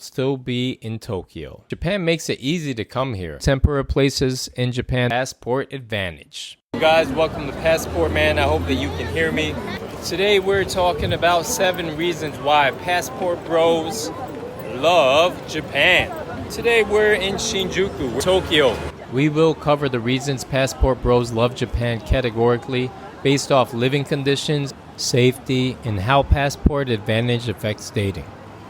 still be in Tokyo. Japan makes it easy to come here. Temporary places in Japan. Passport advantage. Guys, welcome to Passport Man. I hope that you can hear me. Today we're talking about 7 reasons why passport bros love Japan. Today we're in Shinjuku, Tokyo. We will cover the reasons passport bros love Japan categorically based off living conditions, safety, and how passport advantage affects dating.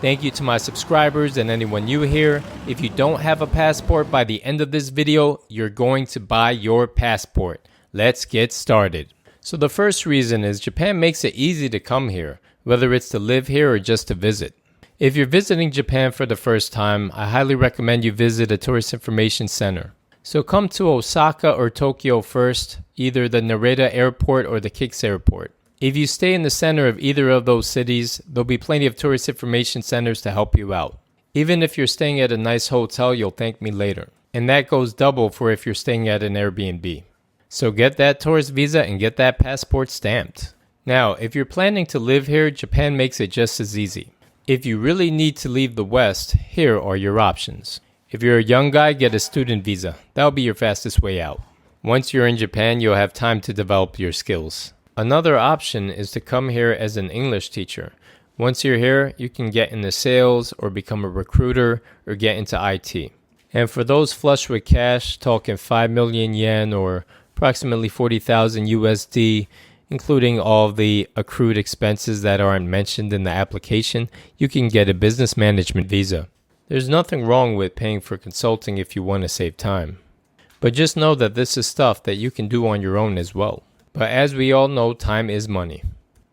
Thank you to my subscribers and anyone new here. If you don't have a passport by the end of this video, you're going to buy your passport. Let's get started. So the first reason is Japan makes it easy to come here, whether it's to live here or just to visit. If you're visiting Japan for the first time, I highly recommend you visit a tourist information center. So come to Osaka or Tokyo first, either the Narita Airport or the Kix Airport. If you stay in the center of either of those cities, there'll be plenty of tourist information centers to help you out. Even if you're staying at a nice hotel, you'll thank me later. And that goes double for if you're staying at an Airbnb. So get that tourist visa and get that passport stamped. Now, if you're planning to live here, Japan makes it just as easy. If you really need to leave the West, here are your options. If you're a young guy, get a student visa. That'll be your fastest way out. Once you're in Japan, you'll have time to develop your skills. Another option is to come here as an English teacher. Once you're here, you can get into sales or become a recruiter or get into IT. And for those flush with cash, talking 5 million yen or approximately 40,000 USD, including all the accrued expenses that aren't mentioned in the application, you can get a business management visa. There's nothing wrong with paying for consulting if you want to save time. But just know that this is stuff that you can do on your own as well. But as we all know, time is money.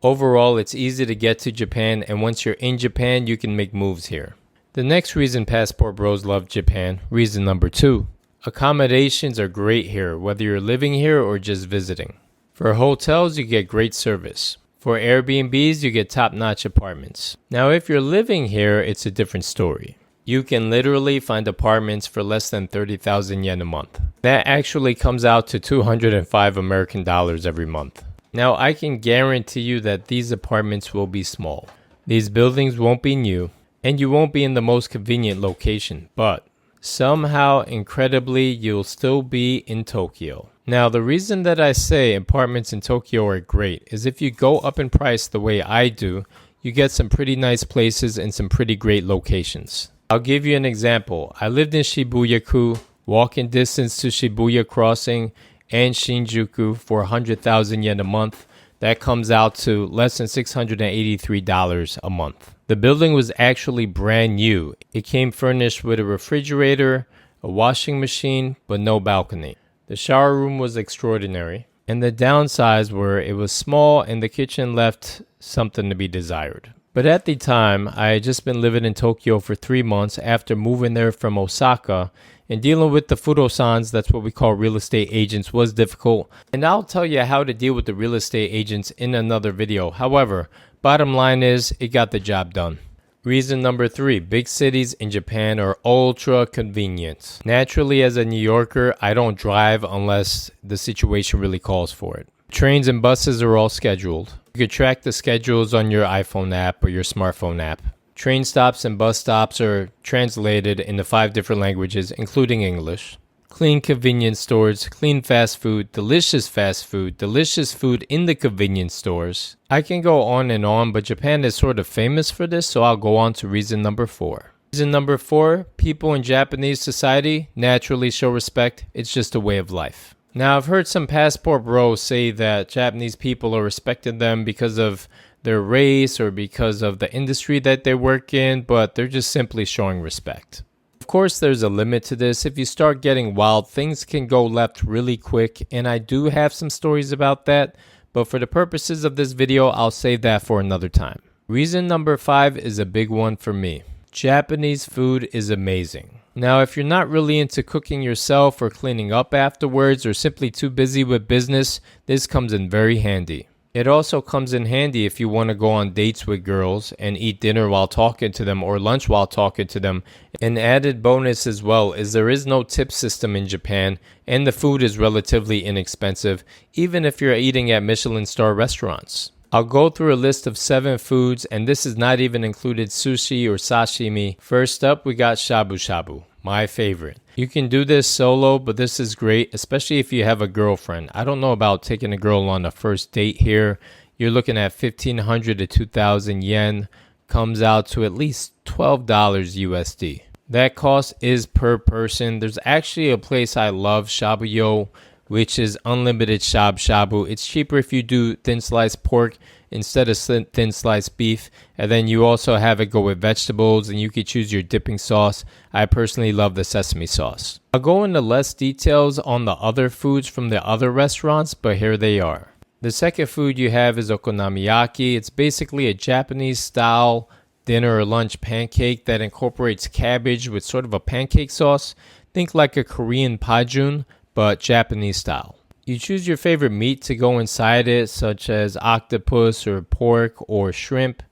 Overall, it's easy to get to Japan, and once you're in Japan, you can make moves here. The next reason passport bros love Japan, reason number 2. Accommodations are great here, whether you're living here or just visiting. For hotels, you get great service. For Airbnbs, you get top-notch apartments. Now, if you're living here, it's a different story. You can literally find apartments for less than 30,000 yen a month. That actually comes out to 205 American dollars every month. Now, I can guarantee you that these apartments will be small. These buildings won't be new, and you won't be in the most convenient location, but somehow, incredibly, you'll still be in Tokyo. Now, the reason that I say apartments in Tokyo are great is if you go up in price the way I do, you get some pretty nice places and some pretty great locations. I'll give you an example. I lived in Shibuya-ku, walking distance to Shibuya Crossing and Shinjuku for 100,000 yen a month. That comes out to less than $683 a month. The building was actually brand new. It came furnished with a refrigerator, a washing machine, but no balcony. The shower room was extraordinary, and the downsides were it was small and the kitchen left something to be desired. But at the time, I had just been living in Tokyo for 3 months after moving there from Osaka, and dealing with the furosans, that's what we call real estate agents, was difficult. And I'll tell you how to deal with the real estate agents in another video. However, bottom line is, it got the job done. Reason number 3, big cities in Japan are ultra convenient. Naturally, as a New Yorker, I don't drive unless the situation really calls for it. Trains and buses are all scheduled. You can track the schedules on your iPhone app or your smartphone app. Train stops and bus stops are translated into 5 different languages, including English. Clean convenience stores, clean fast food, delicious food in the convenience stores. I can go on and on, but Japan is sort of famous for this, so I'll go on to reason number 4. Reason number 4, people in Japanese society naturally show respect. It's just a way of life. Now, I've heard some passport bros say that Japanese people are respecting them because of their race or because of the industry that they work in, but they're just simply showing respect. Of course, there's a limit to this. If you start getting wild, things can go left really quick, and I do have some stories about that, but for the purposes of this video, I'll save that for another time. Reason number 5 is a big one for me. Japanese food is amazing. Now, if you're not really into cooking yourself or cleaning up afterwards or simply too busy with business, this comes in very handy. It also comes in handy if you want to go on dates with girls and eat dinner while talking to them or lunch while talking to them. An added bonus as well is there is no tip system in Japan, and the food is relatively inexpensive, even if you're eating at Michelin star restaurants. I'll go through a list of 7 foods, and this is not even included sushi or sashimi. First up, we got shabu shabu, my favorite. You can do this solo, but this is great, especially if you have a girlfriend. I don't know about taking a girl on a first date here. You're looking at 1,500 to 2,000 yen. Comes out to at least $12 USD. That cost is per person. There's actually a place I love, Shabuyo, which is unlimited shabu. It's cheaper if you do thin sliced pork instead of thin sliced beef. And then you also have it go with vegetables, and you can choose your dipping sauce. I personally love the sesame sauce. I'll go into less details on the other foods from the other restaurants, but here they are. The second food you have is okonomiyaki. It's basically a Japanese style dinner or lunch pancake that incorporates cabbage with sort of a pancake sauce. Think like a Korean pajun, but Japanese style. You choose your favorite meat to go inside it, such as octopus or pork or shrimp.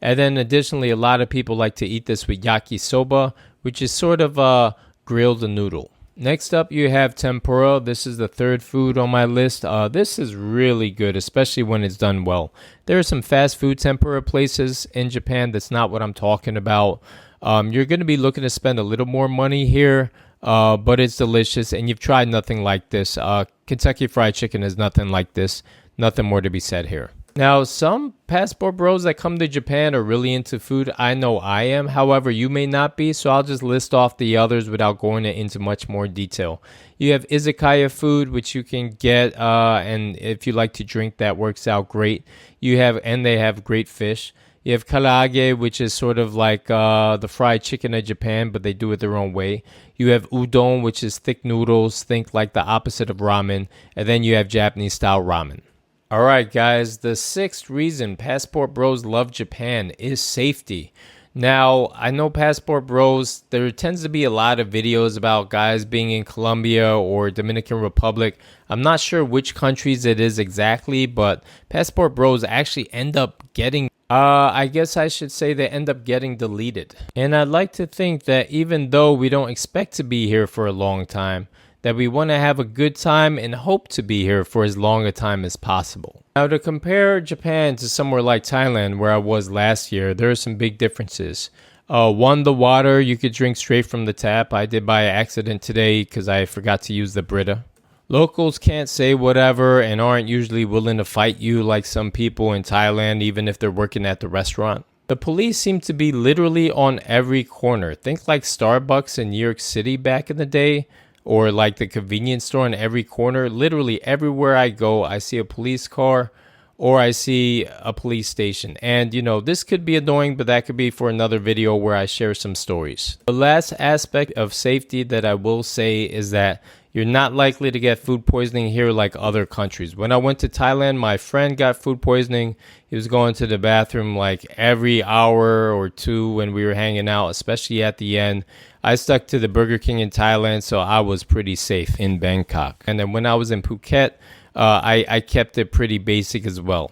And then additionally, a lot of people like to eat this with yakisoba, which is sort of a grilled noodle. Next up, you have tempura. This is the third food on my list. This is really good, especially when it's done well. There are some fast food tempura places in Japan. That's not what I'm talking about. You're going to be looking to spend a little more money here, but it's delicious, and you've tried nothing like this. Kentucky Fried Chicken is nothing like this. Nothing more to be said here. Now, some passport bros that come to Japan are really into food. I know I am. However, you may not be, so I'll just list off the others without going into much more detail. You have izakaya food, which you can get, and if you like to drink, that works out great. And they have great fish. You have karaage, which is sort of like the fried chicken of Japan, but they do it their own way. You have udon, which is thick noodles, think like the opposite of ramen. And then you have Japanese-style ramen. All right, guys, the sixth reason passport bros love Japan is safety. Now, I know passport bros, there tends to be a lot of videos about guys being in Colombia or Dominican Republic. I'm not sure which countries it is exactly, but passport bros actually end up getting I guess I should say they end up getting deleted. And I'd like to think that even though we don't expect to be here for a long time, that we want to have a good time and hope to be here for as long a time as possible. Now, to compare Japan to somewhere like Thailand, where I was last year, there are some big differences. One, the water you could drink straight from the tap. I did by accident today because I forgot to use the Brita. Locals can't say whatever and aren't usually willing to fight you like some people in Thailand, even if they're working at the restaurant. The police seem to be literally on every corner. Think like Starbucks in New York City back in the day, or like the convenience store on every corner. Literally everywhere I go, I see a police car or I see a police station. And, this could be annoying, but that could be for another video where I share some stories. The last aspect of safety that I will say is that you're not likely to get food poisoning here like other countries. When I went to Thailand, my friend got food poisoning. He was going to the bathroom like every hour or two when we were hanging out, especially at the end. I stuck to the Burger King in Thailand, so I was pretty safe in Bangkok. And then when I was in Phuket, I kept it pretty basic as well.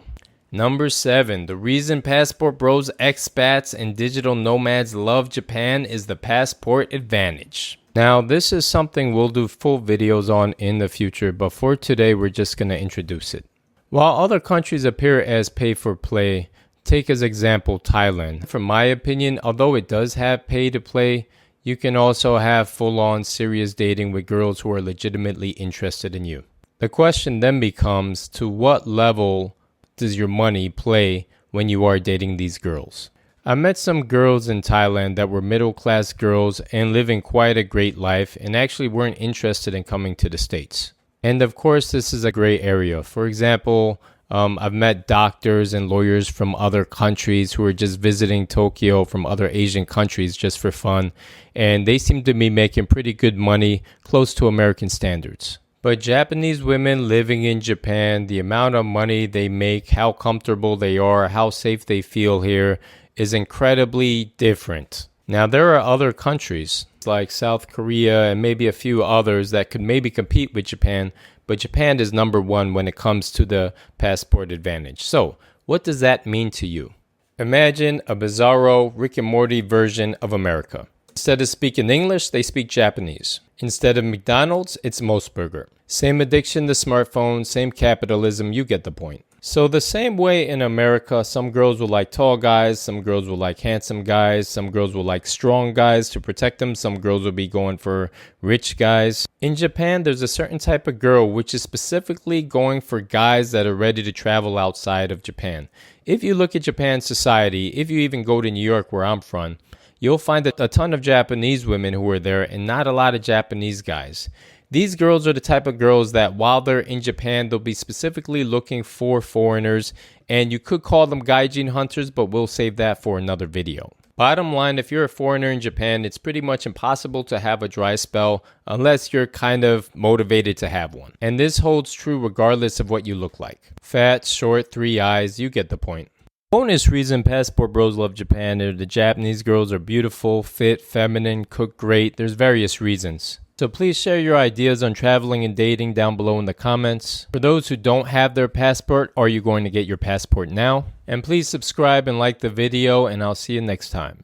Number 7, the reason passport bros, expats, and digital nomads love Japan is the passport advantage. Now, this is something we'll do full videos on in the future, but for today, we're just going to introduce it. While other countries appear as pay for play, take as example Thailand. From my opinion, although it does have pay to play, you can also have full-on serious dating with girls who are legitimately interested in you. The question then becomes, to what level does your money play when you are dating these girls? I met some girls in Thailand that were middle-class girls and living quite a great life and actually weren't interested in coming to the States. And of course, this is a gray area. For example, I've met doctors and lawyers from other countries who are just visiting Tokyo from other Asian countries just for fun, and they seem to be making pretty good money, close to American standards. But Japanese women living in Japan, the amount of money they make, how comfortable they are, how safe they feel here is incredibly different. Now, there are other countries like South Korea and maybe a few others that could maybe compete with Japan, but Japan is number one when it comes to the passport advantage. So, what does that mean to you? Imagine a bizarro Rick and Morty version of America. Instead of speaking English, they speak Japanese. Instead of McDonald's, it's Mos Burger. Same addiction to smartphones, same capitalism, you get the point. So the same way in America, some girls will like tall guys, some girls will like handsome guys, some girls will like strong guys to protect them, some girls will be going for rich guys. In Japan, there's a certain type of girl which is specifically going for guys that are ready to travel outside of Japan. If you look at Japan society, if you even go to New York where I'm from, you'll find a ton of Japanese women who are there and not a lot of Japanese guys. These girls are the type of girls that while they're in Japan, they'll be specifically looking for foreigners, and you could call them Gaijin hunters, but we'll save that for another video. Bottom line, if you're a foreigner in Japan, it's pretty much impossible to have a dry spell unless you're kind of motivated to have one. And this holds true regardless of what you look like. Fat, short, 3 eyes, you get the point. Bonus reason passport bros love Japan is the Japanese girls are beautiful, fit, feminine, cook great. There's various reasons. So please share your ideas on traveling and dating down below in the comments. For those who don't have their passport, are you going to get your passport now? And please subscribe and like the video, and I'll see you next time.